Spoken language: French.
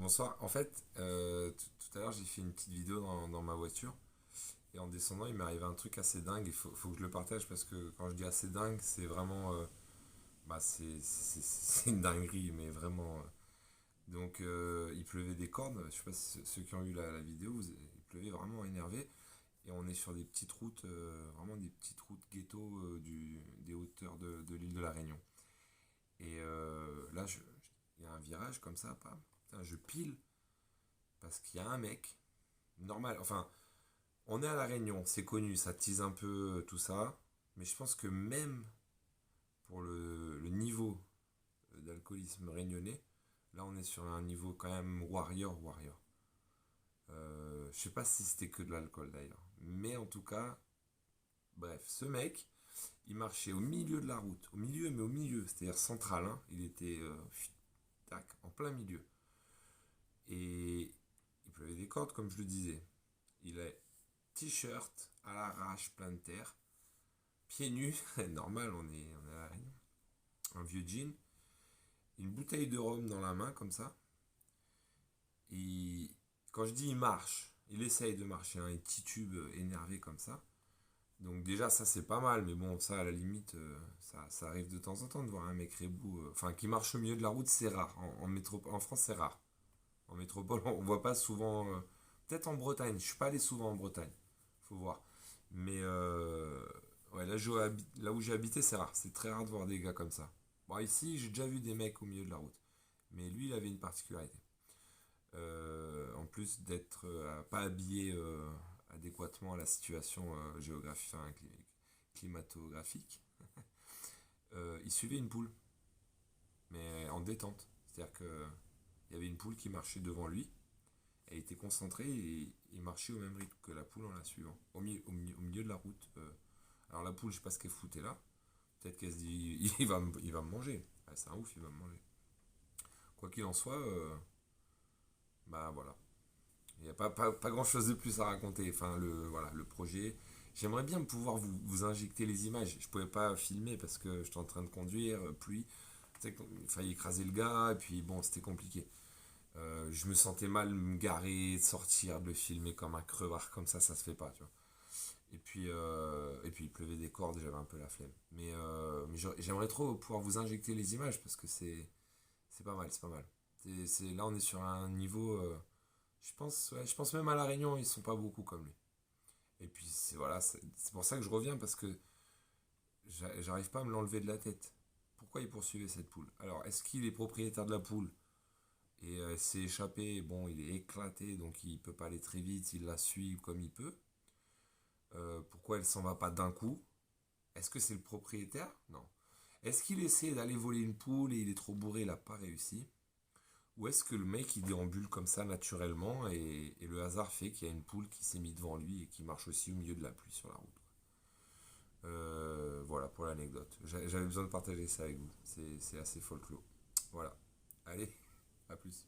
Bonsoir. En fait, tout à l'heure, j'ai fait une petite vidéo dans ma voiture. Et en descendant, il m'est arrivé un truc assez dingue. Il faut que je le partage parce que quand je dis assez dingue, c'est vraiment. Bah, c'est une dinguerie, mais vraiment. Donc, il pleuvait des cordes. Je sais pas si ceux qui ont eu la vidéo, il pleuvait vraiment énervé. Et on est sur des petites routes, vraiment des petites routes ghetto des hauteurs de l'île de la Réunion. Et là, il y a un virage comme ça, pam. Putain, je pile parce qu'il y a un mec normal. Enfin, on est à La Réunion, c'est connu, ça tease un peu tout ça. Mais je pense que même pour le niveau d'alcoolisme réunionnais, là on est sur un niveau quand même warrior. Je sais pas si c'était que de l'alcool d'ailleurs. Mais en tout cas, bref, ce mec, il marchait au milieu de la route. Au milieu, mais au milieu, c'est-à-dire central. Hein. Il était tac, en plein milieu. Et il pleuvait des cordes, comme je le disais. Il a t-shirt à l'arrache, plein de terre, pieds nus, normal, on est à la Réunion. Un vieux jean, une bouteille de rhum dans la main, comme ça. Et quand je dis il marche, il essaye de marcher, hein, il titube énervé comme ça. Donc déjà ça c'est pas mal, mais bon ça à la limite ça arrive de temps en temps de voir un mec rebou, enfin qui marche au milieu de la route c'est rare. En France c'est rare. En métropole on voit pas souvent, peut-être en Bretagne, je suis pas allé souvent en Bretagne, faut voir. Mais ouais, là où j'ai habité, c'est rare. C'est très rare de voir des gars comme ça. Bon, ici, j'ai déjà vu des mecs au milieu de la route. Mais lui, il avait une particularité. En plus d'être pas habillé adéquatement à la situation géographique, enfin, climatographique, il suivait une poule, mais en détente. C'est-à-dire qu'il y avait une poule qui marchait devant lui. Elle était concentrée et il marchait au même rythme que la poule en la suivant, au milieu de la route. Alors la poule, je sais pas ce qu'elle foutait là. Peut-être qu'elle se dit, il va me manger. Ah, c'est un ouf, il va me manger. Quoi qu'il en soit, bah voilà. Il n'y a pas grand chose de plus à raconter. Enfin, voilà, le projet. J'aimerais bien pouvoir vous injecter les images. Je pouvais pas filmer parce que j'étais en train de conduire, pluie. Tu sais, il fallait écraser le gars, et puis bon, c'était compliqué. Je me sentais mal de me garer, de sortir, de le filmer comme un crevard, comme ça se fait pas, tu vois. Et puis il pleuvait des cordes, j'avais un peu la flemme. Mais j'aimerais trop pouvoir vous injecter les images parce que c'est pas mal, c'est pas mal. Là, on est sur un niveau. Je pense, ouais, je pense même à La Réunion, ils sont pas beaucoup comme lui. Et puis voilà, c'est pour ça que je reviens parce que j'arrive pas à me l'enlever de la tête. Pourquoi il poursuivait cette poule? Alors, est-ce qu'il est propriétaire de la poule et s'est échappé? Bon, il est éclaté, donc il peut pas aller très vite, il la suit comme il peut. Pourquoi elle s'en va pas d'un coup? Est-ce que c'est le propriétaire? Non. Est-ce qu'il essaie d'aller voler une poule et il est trop bourré, il n'a pas réussi? Ou est-ce que le mec il déambule comme ça naturellement et le hasard fait qu'il y a une poule qui s'est mise devant lui et qui marche aussi au milieu de la pluie sur la route? Voilà pour l'anecdote. J'avais besoin de partager ça avec vous. C'est assez folklore. Voilà. Allez, à plus.